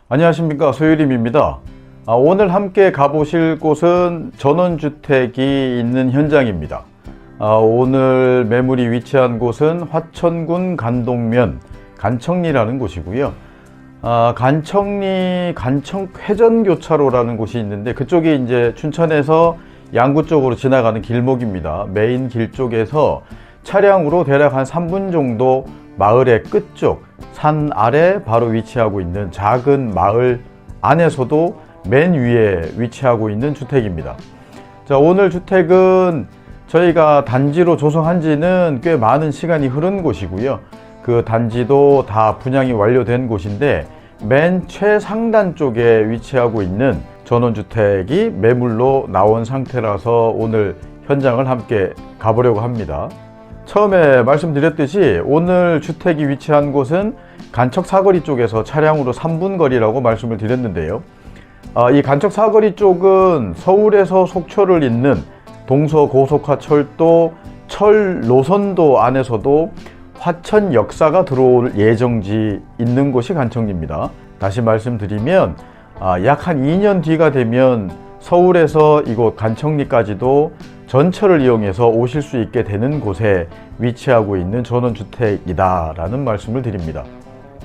안녕하십니까, 소유림입니다. 오늘 함께 가보실 곳은 전원주택이 있는 현장입니다. 오늘 매물이 위치한 곳은 화천군 간동면 간청리라는 곳이고요. 간청리 간청회전교차로라는 곳이 있는데, 그쪽이 이제 춘천에서 양구 쪽으로 지나가는 길목입니다. 메인 길 쪽에서 차량으로 대략 한 3분 정도 마을의 끝쪽 산 아래 바로 위치하고 있는 작은 마을 안에서도 맨 위에 위치하고 있는 주택입니다. 자, 오늘 주택은 저희가 단지로 조성한 지는 꽤 많은 시간이 흐른 곳이고요. 그 단지도 다 분양이 완료된 곳인데, 맨 최상단 쪽에 위치하고 있는 전원주택이 매물로 나온 상태라서 오늘 현장을 함께 가보려고 합니다. 처음에 말씀드렸듯이 오늘 주택이 위치한 곳은 간척사거리 쪽에서 차량으로 3분 거리라고 말씀을 드렸는데요. 이 간척사거리 쪽은 서울에서 속초를 잇는 동서고속화철도 철 노선도 안에서도 화천 역사가 들어올 예정지 있는 곳이 간청리입니다. 다시 말씀드리면 약 한 2년 뒤가 되면 서울에서 이곳 간청리까지도 전철을 이용해서 오실 수 있게 되는 곳에 위치하고 있는 전원주택이다 라는 말씀을 드립니다.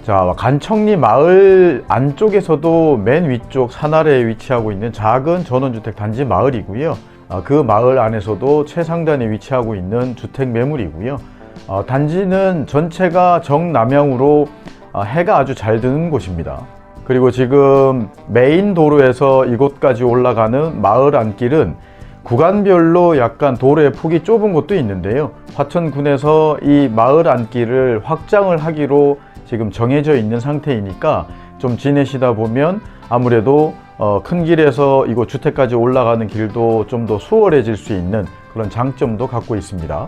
자, 간청리 마을 안쪽에서도 맨 위쪽 산 아래에 위치하고 있는 작은 전원주택 단지 마을이고요. 그 마을 안에서도 최상단에 위치하고 있는 주택 매물이고요. 단지는 전체가 정남향으로 해가 아주 잘 드는 곳입니다. 그리고 지금 메인 도로에서 이곳까지 올라가는 마을 안길은 구간별로 약간 도로의 폭이 좁은 곳도 있는데요. 화천군에서 이 마을 안길을 확장을 하기로 지금 정해져 있는 상태이니까 좀 지내시다 보면 아무래도 큰 길에서 이곳 주택까지 올라가는 길도 좀 더 수월해질 수 있는 그런 장점도 갖고 있습니다.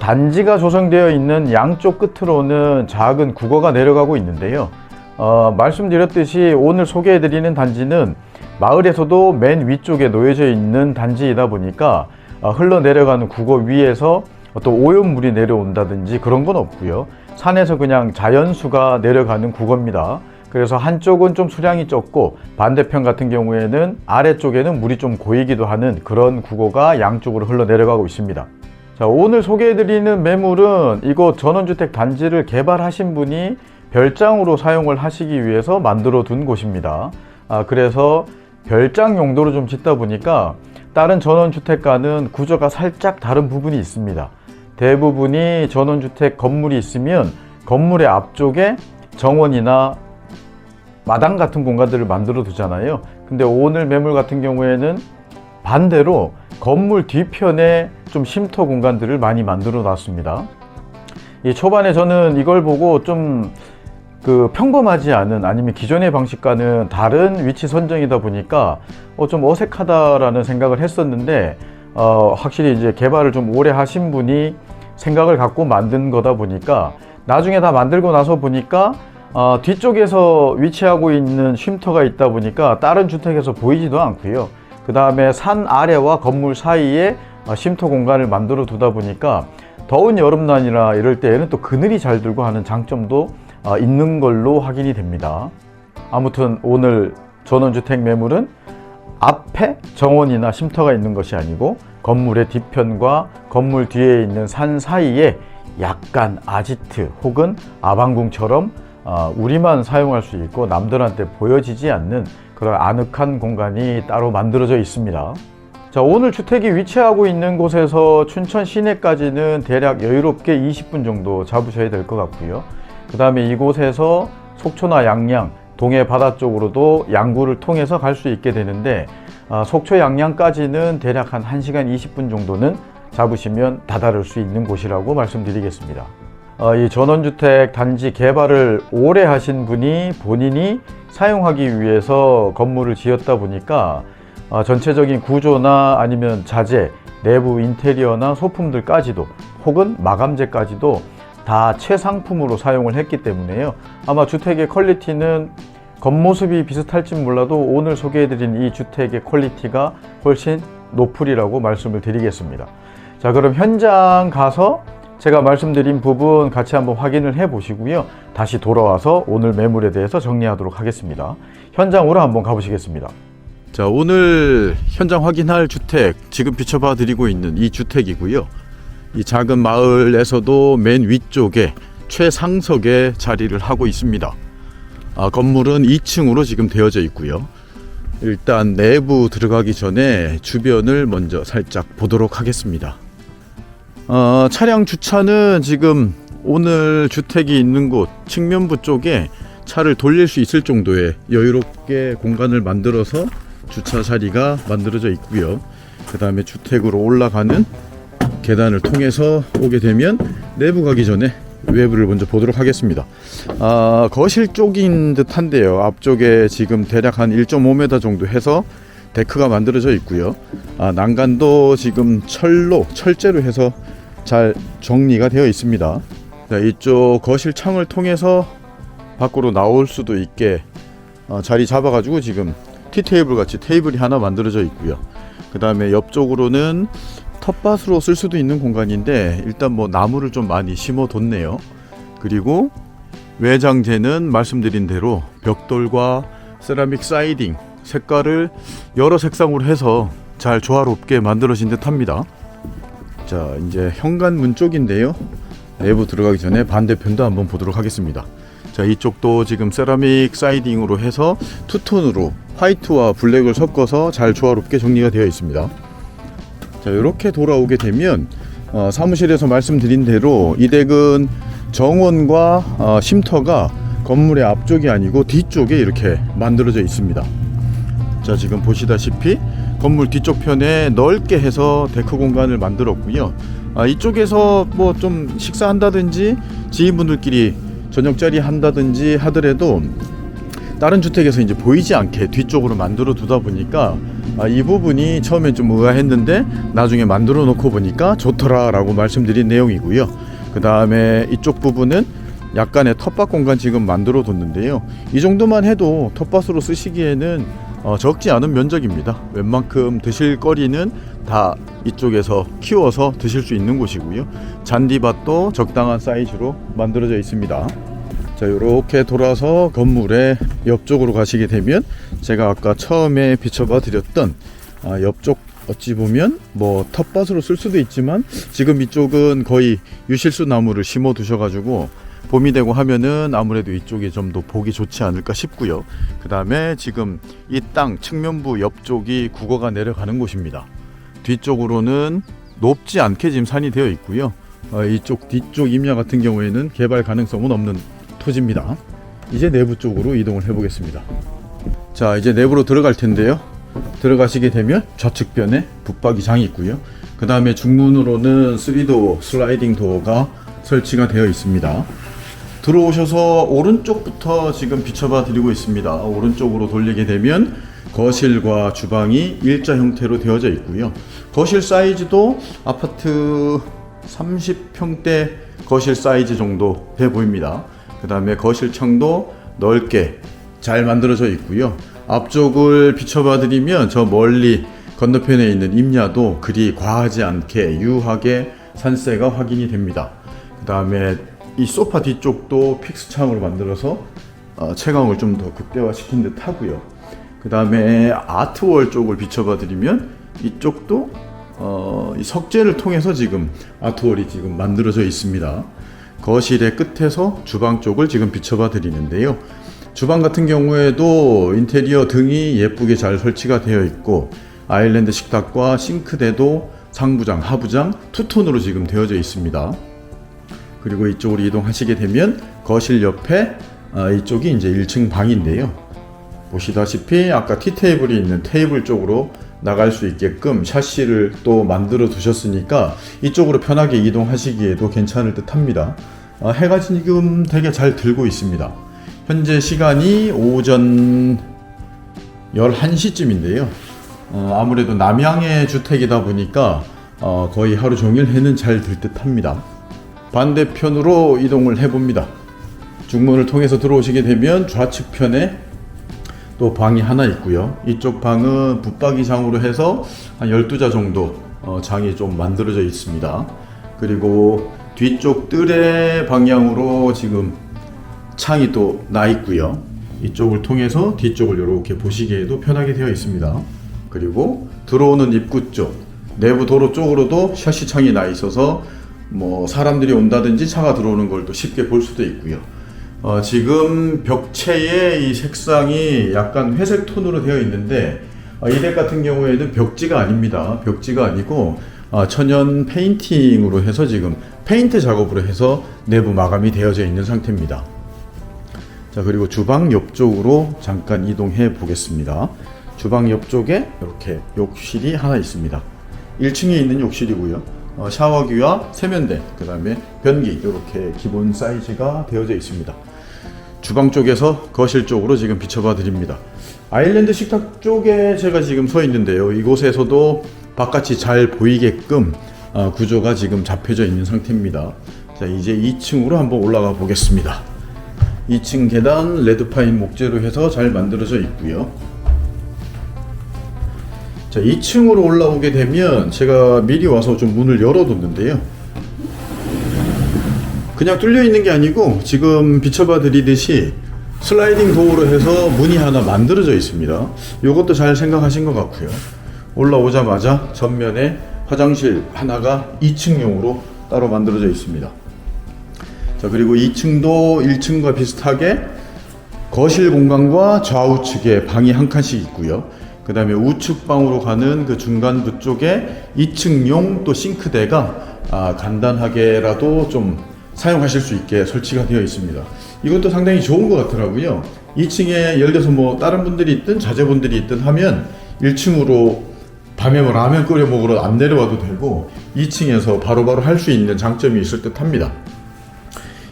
단지가 조성되어 있는 양쪽 끝으로는 작은 국어가 내려가고 있는데요. 말씀드렸듯이 오늘 소개해드리는 단지는 마을에서도 맨 위쪽에 놓여져 있는 단지이다 보니까 흘러내려가는 국어 위에서 어떤 오염물이 내려온다든지 그런 건 없고요. 산에서 그냥 자연수가 내려가는 국어입니다. 그래서 한쪽은 좀 수량이 적고 반대편 같은 경우에는 아래쪽에는 물이 좀 고이기도 하는 그런 국어가 양쪽으로 흘러내려가고 있습니다. 자, 오늘 소개해드리는 매물은 이곳 전원주택 단지를 개발하신 분이 별장으로 사용을 하시기 위해서 만들어 둔 곳입니다. 그래서 별장 용도로 좀 짓다 보니까 다른 전원주택과는 구조가 살짝 다른 부분이 있습니다. 대부분이 전원주택 건물이 있으면 건물의 앞쪽에 정원이나 마당 같은 공간들을 만들어 두잖아요. 근데 오늘 매물 같은 경우에는 반대로 건물 뒤편에 좀 쉼터 공간들을 많이 만들어 놨습니다. 이 초반에 저는 이걸 보고 좀 평범하지 않은, 아니면 기존의 방식과는 다른 위치 선정이다 보니까 좀 어색하다라는 생각을 했었는데, 확실히 이제 개발을 좀 오래 하신 분이 생각을 갖고 만든 거다 보니까 나중에 다 만들고 나서 보니까 뒤쪽에서 위치하고 있는 쉼터가 있다 보니까 다른 주택에서 보이지도 않고요. 그 다음에 산 아래와 건물 사이에 쉼터 공간을 만들어 두다 보니까 더운 여름날이나 이럴 때에는 또 그늘이 잘 들고 하는 장점도 있는 걸로 확인이 됩니다. 아무튼 오늘 전원주택 매물은 앞에 정원이나 쉼터가 있는 것이 아니고 건물의 뒤편과 건물 뒤에 있는 산 사이에 약간 아지트 혹은 아방궁처럼 우리만 사용할 수 있고 남들한테 보여지지 않는 그런 아늑한 공간이 따로 만들어져 있습니다. 자, 오늘 주택이 위치하고 있는 곳에서 춘천 시내까지는 대략 여유롭게 20분 정도 잡으셔야 될 것 같고요. 그 다음에 이곳에서 속초나 양양, 동해 바다 쪽으로도 양구를 통해서 갈 수 있게 되는데, 속초 양양까지는 대략 한 1시간 20분 정도는 잡으시면 다다를 수 있는 곳이라고 말씀드리겠습니다. 이 전원주택 단지 개발을 오래 하신 분이 본인이 사용하기 위해서 건물을 지었다 보니까 전체적인 구조나 아니면 자재, 내부 인테리어나 소품들까지도 혹은 마감재까지도 다 최상품으로 사용을 했기 때문에요. 아마 주택의 퀄리티는 겉모습이 비슷할지 몰라도 오늘 소개해드린 이 주택의 퀄리티가 훨씬 높으리라고 말씀을 드리겠습니다. 자, 그럼 현장 가서 제가 말씀드린 부분 같이 한번 확인을 해 보시고요. 다시 돌아와서 오늘 매물에 대해서 정리하도록 하겠습니다. 현장으로 한번 가보시겠습니다. 자, 오늘 현장 확인할 주택, 지금 비춰봐 드리고 있는 이 주택이고요. 이 작은 마을에서도 맨 위쪽에 최상석에 자리를 하고 있습니다. 건물은 2층으로 지금 되어져 있고요. 일단 내부 들어가기 전에 주변을 먼저 살짝 보도록 하겠습니다. 차량 주차는 지금 오늘 주택이 있는 곳 측면부 쪽에 차를 돌릴 수 있을 정도의 여유롭게 공간을 만들어서 주차 자리가 만들어져 있고요. 그 다음에 주택으로 올라가는 계단을 통해서 오게 되면 내부 가기 전에 외부를 먼저 보도록 하겠습니다. 거실 쪽인 듯 한데요. 앞쪽에 지금 대략 한 1.5m 정도 해서 데크가 만들어져 있고요. 난간도 지금 철제로 해서 잘 정리가 되어 있습니다. 자, 이쪽 거실 창을 통해서 밖으로 나올 수도 있게 자리 잡아가지고 지금 티테이블 같이 테이블이 하나 만들어져 있고요. 그 다음에 옆쪽으로는 텃밭으로 쓸 수도 있는 공간인데 일단 뭐 나무를 좀 많이 심어 뒀네요. 그리고 외장재는 말씀드린 대로 벽돌과 세라믹 사이딩 색깔을 여러 색상으로 해서 잘 조화롭게 만들어진 듯 합니다. 자, 이제 현관문 쪽인데요. 내부 들어가기 전에 반대편도 한번 보도록 하겠습니다. 자, 이쪽도 지금 세라믹 사이딩으로 해서 투톤으로 화이트와 블랙을 섞어서 잘 조화롭게 정리가 되어 있습니다. 자, 이렇게 돌아오게 되면 사무실에서 말씀드린 대로 이 댁은 정원과 쉼터가 건물의 앞쪽이 아니고 뒤쪽에 이렇게 만들어져 있습니다. 자, 지금 보시다시피 건물 뒤쪽 편에 넓게 해서 데크 공간을 만들었고요. 이쪽에서 뭐 좀 식사한다든지 지인분들끼리 저녁자리 한다든지 하더라도 다른 주택에서 이제 보이지 않게 뒤쪽으로 만들어 두다 보니까 이 부분이 처음엔 좀 의아했는데 나중에 만들어 놓고 보니까 좋더라 라고 말씀드린 내용이고요. 그 다음에 이쪽 부분은 약간의 텃밭 공간 지금 만들어 뒀는데요. 이 정도만 해도 텃밭으로 쓰시기에는 적지 않은 면적입니다. 웬만큼 드실 거리는 다 이쪽에서 키워서 드실 수 있는 곳이고요. 잔디밭도 적당한 사이즈로 만들어져 있습니다. 자, 이렇게 돌아서 건물의 옆쪽으로 가시게 되면 제가 아까 처음에 비춰봐 드렸던 옆쪽 어찌 보면 뭐 텃밭으로 쓸 수도 있지만 지금 이쪽은 거의 유실수 나무를 심어 두셔가지고 봄이 되고 하면은 아무래도 이쪽이 좀 더 보기 좋지 않을까 싶고요. 그 다음에 지금 이 땅 측면부 옆쪽이 국어가 내려가는 곳입니다. 뒤쪽으로는 높지 않게 지금 산이 되어 있고요. 이쪽 뒤쪽 임야 같은 경우에는 개발 가능성은 없는 토지입니다. 이제 내부 쪽으로 이동을 해 보겠습니다. 자, 이제 내부로 들어갈 텐데요. 들어가시게 되면 좌측변에 붙박이장이 있고요. 그 다음에 중문으로는 3도어 슬라이딩 도어가 설치가 되어 있습니다. 들어오셔서 오른쪽부터 지금 비춰봐 드리고 있습니다. 오른쪽으로 돌리게 되면 거실과 주방이 일자 형태로 되어져 있고요. 거실 사이즈도 아파트 30평대 거실 사이즈 정도 돼 보입니다. 그 다음에 거실 창도 넓게 잘 만들어져 있고요. 앞쪽을 비춰봐 드리면 저 멀리 건너편에 있는 임야도 그리 과하지 않게 유하게 산세가 확인이 됩니다. 그 다음에 이 소파 뒤쪽도 픽스 창으로 만들어서 채광을 좀 더 극대화시킨 듯 하고요. 그 다음에 아트월 쪽을 비춰봐 드리면 이쪽도 이 석재를 통해서 지금 아트월이 지금 만들어져 있습니다. 거실의 끝에서 주방 쪽을 지금 비춰봐 드리는데요. 주방 같은 경우에도 인테리어 등이 예쁘게 잘 설치가 되어 있고 아일랜드 식탁과 싱크대도 상부장, 하부장 투톤으로 지금 되어져 있습니다. 그리고 이쪽으로 이동하시게 되면 거실 옆에 이쪽이 이제 1층 방인데요. 보시다시피 아까 티테이블이 있는 테이블 쪽으로 나갈 수 있게끔 샤시를 또 만들어 두셨으니까 이쪽으로 편하게 이동하시기에도 괜찮을 듯 합니다. 해가 지금 되게 잘 들고 있습니다. 현재 시간이 오전 11시쯤인데요. 아무래도 남향의 주택이다 보니까 거의 하루 종일 해는 잘 들 듯 합니다. 반대편으로 이동을 해봅니다. 중문을 통해서 들어오시게 되면 좌측편에 또 방이 하나 있고요. 이쪽 방은 붙박이장으로 해서 한 12자 정도 장이 좀 만들어져 있습니다. 그리고 뒤쪽 뜰의 방향으로 지금 창이 또 나 있고요. 이쪽을 통해서 뒤쪽을 이렇게 보시기에도 편하게 되어 있습니다. 그리고 들어오는 입구 쪽, 내부 도로 쪽으로도 샤시 창이 나 있어서 뭐 사람들이 온다든지 차가 들어오는 걸 또 쉽게 볼 수도 있고요. 지금 벽체의 이 색상이 약간 회색 톤으로 되어 있는데 이 덱 같은 경우에는 벽지가 아닙니다. 벽지가 아니고 천연 페인팅으로 해서 지금 페인트 작업으로 해서 내부 마감이 되어져 있는 상태입니다. 자, 그리고 주방 옆쪽으로 잠깐 이동해 보겠습니다. 주방 옆쪽에 이렇게 욕실이 하나 있습니다. 1층에 있는 욕실이고요. 샤워기와 세면대, 그 다음에 변기 이렇게 기본 사이즈가 되어져 있습니다. 주방 쪽에서 거실 쪽으로 지금 비춰봐 드립니다. 아일랜드 식탁 쪽에 제가 지금 서 있는데요. 이곳에서도 바깥이 잘 보이게끔 구조가 지금 잡혀져 있는 상태입니다. 자, 이제 2층으로 한번 올라가 보겠습니다. 2층 계단 레드파인 목재로 해서 잘 만들어져 있고요. 자, 2층으로 올라오게 되면 제가 미리 와서 좀 문을 열어뒀는데요. 그냥 뚫려 있는 게 아니고 지금 비춰봐 드리듯이 슬라이딩 도어로 해서 문이 하나 만들어져 있습니다. 이것도 잘 생각하신 것 같고요. 올라오자마자 전면에 화장실 하나가 2층용으로 따로 만들어져 있습니다. 자, 그리고 2층도 1층과 비슷하게 거실 공간과 좌우측에 방이 한 칸씩 있고요. 그 다음에 우측 방으로 가는 그 중간부 쪽에 2층용 또 싱크대가 간단하게라도 좀 사용하실 수 있게 설치가 되어 있습니다. 이것도 상당히 좋은 것 같더라고요. 2층에 예를 들어서 뭐 다른 분들이 있든 자제분들이 있든 하면 1층으로 밤에 뭐 라면 끓여 먹으러 안 내려와도 되고 2층에서 바로바로 할 수 있는 장점이 있을 듯 합니다.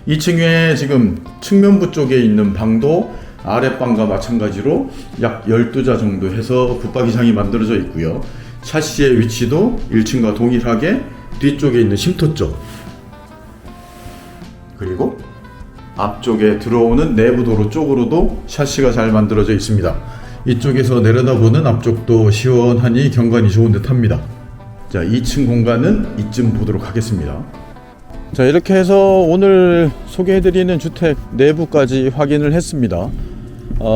2층에 지금 측면부 쪽에 있는 방도 아랫방과 마찬가지로 약 12자 정도 해서 붙박이장이 만들어져 있고요. 샤시의 위치도 1층과 동일하게 뒤쪽에 있는 쉼터 쪽, 그리고 앞쪽에 들어오는 내부 도로 쪽으로도 샤시가 잘 만들어져 있습니다. 이쪽에서 내려다보는 앞쪽도 시원하니 경관이 좋은 듯 합니다. 자, 2층 공간은 이쯤 보도록 하겠습니다. 자, 이렇게 해서 오늘 소개해드리는 주택 내부까지 확인을 했습니다.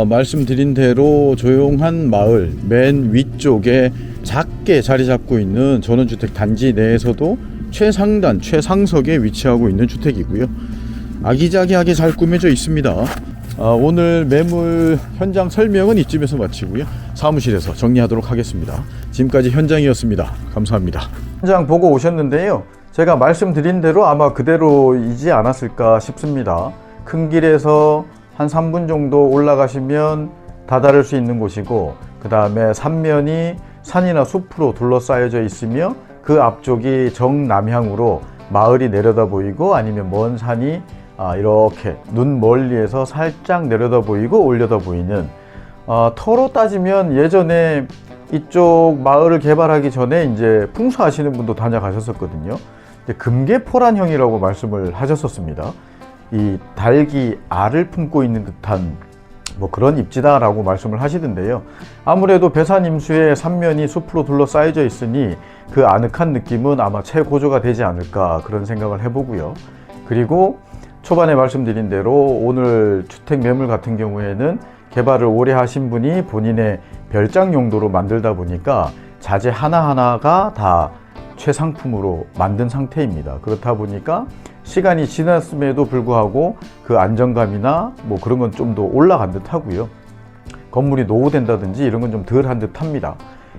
말씀드린 대로 조용한 마을 맨 위쪽에 작게 자리 잡고 있는 전원주택 단지 내에서도 최상단, 최상석에 위치하고 있는 주택이고요. 아기자기하게 잘 꾸며져 있습니다. 오늘 매물 현장 설명은 이쯤에서 마치고요. 사무실에서 정리하도록 하겠습니다. 지금까지 현장이었습니다. 감사합니다. 현장 보고 오셨는데요. 제가 말씀드린 대로 아마 그대로이지 않았을까 싶습니다. 큰 길에서 한 3분 정도 올라가시면 다다를 수 있는 곳이고, 그 다음에 삼면이 산이나 숲으로 둘러싸여져 있으며 그 앞쪽이 정남향으로 마을이 내려다 보이고 아니면 먼 산이 이렇게 눈 멀리에서 살짝 내려다 보이고 올려다 보이는, 터로 따지면 예전에 이쪽 마을을 개발하기 전에 이제 풍수하시는 분도 다녀가셨었거든요. 금계포란형이라고 말씀을 하셨었습니다. 이 닭이 알을 품고 있는 듯한 뭐 그런 입지다라고 말씀을 하시던데요. 아무래도 배산임수의 삼면이 숲으로 둘러싸여져 있으니 그 아늑한 느낌은 아마 최고조가 되지 않을까 그런 생각을 해보고요. 그리고 초반에 말씀드린 대로 오늘 주택 매물 같은 경우에는 개발을 오래 하신 분이 본인의 별장 용도로 만들다 보니까 자재 하나하나가 다 최상품으로 만든 상태입니다. 그렇다 보니까 시간이 지났음에도 불구하고 그 안정감이나 뭐 그런 건 좀 더 올라간 듯 하고요. 건물이 노후된다든지 이런 건 좀 덜한 듯 합니다.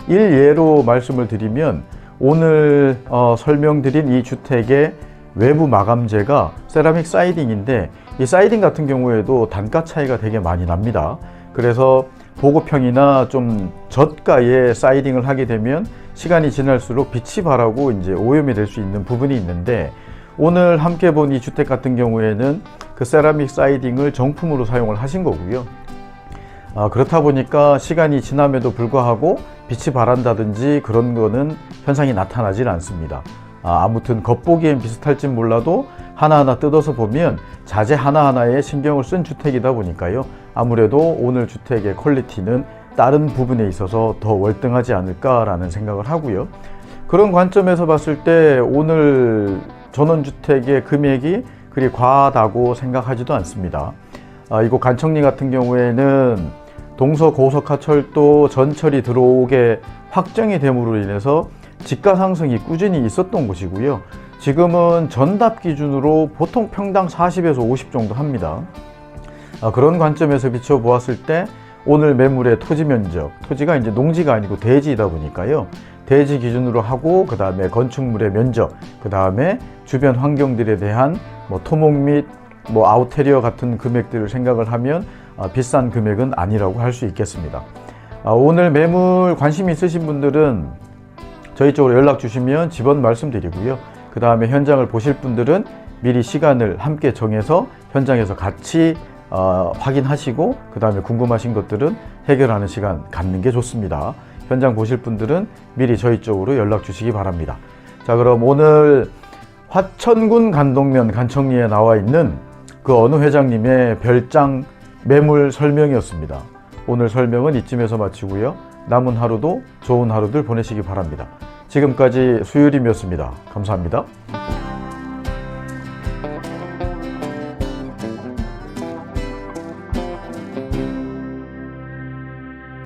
일예로 말씀을 드리면 오늘 설명드린 이 주택의 외부 마감재가 세라믹 사이딩인데 이 사이딩 같은 경우에도 단가 차이가 되게 많이 납니다. 그래서 보급형이나 좀 저가의 사이딩을 하게 되면 시간이 지날수록 빛이 바라고 이제 오염이 될 수 있는 부분이 있는데, 오늘 함께 본 이 주택 같은 경우에는 그 세라믹 사이딩을 정품으로 사용을 하신 거고요. 그렇다 보니까 시간이 지남에도 불구하고 빛이 바란다든지 그런 거는 현상이 나타나질 않습니다. 아무튼 겉보기엔 비슷할진 몰라도 하나하나 뜯어서 보면 자재 하나하나에 신경을 쓴 주택이다 보니까요. 아무래도 오늘 주택의 퀄리티는 다른 부분에 있어서 더 월등하지 않을까라는 생각을 하고요. 그런 관점에서 봤을 때 오늘 전원주택의 금액이 그리 과하다고 생각하지도 않습니다. 이곳 간청리 같은 경우에는 동서고속화철도 전철이 들어오게 확정이 됨으로 인해서 집가 상승이 꾸준히 있었던 곳이고요. 지금은 전답 기준으로 보통 평당 40에서 50 정도 합니다. 그런 관점에서 비춰보았을 때 오늘 매물의 토지 면적, 토지가 이제 농지가 아니고 대지이다 보니까요. 대지 기준으로 하고 그 다음에 건축물의 면적, 그 다음에 주변 환경들에 대한 토목 및 아웃테리어 같은 금액들을 생각을 하면 비싼 금액은 아니라고 할 수 있겠습니다. 오늘 매물 관심 있으신 분들은 저희 쪽으로 연락 주시면 집원 말씀드리고요. 그 다음에 현장을 보실 분들은 미리 시간을 함께 정해서 현장에서 같이 확인하시고 그 다음에 궁금하신 것들은 해결하는 시간 갖는 게 좋습니다. 현장 보실 분들은 미리 저희 쪽으로 연락 주시기 바랍니다. 자, 그럼 오늘 화천군 간동면 간청리에 나와 있는 그 어느 회장님의 별장 매물 설명이었습니다. 오늘 설명은 이쯤에서 마치고요. 남은 하루도 좋은 하루들 보내시기 바랍니다. 지금까지 수유림이었습니다. 감사합니다.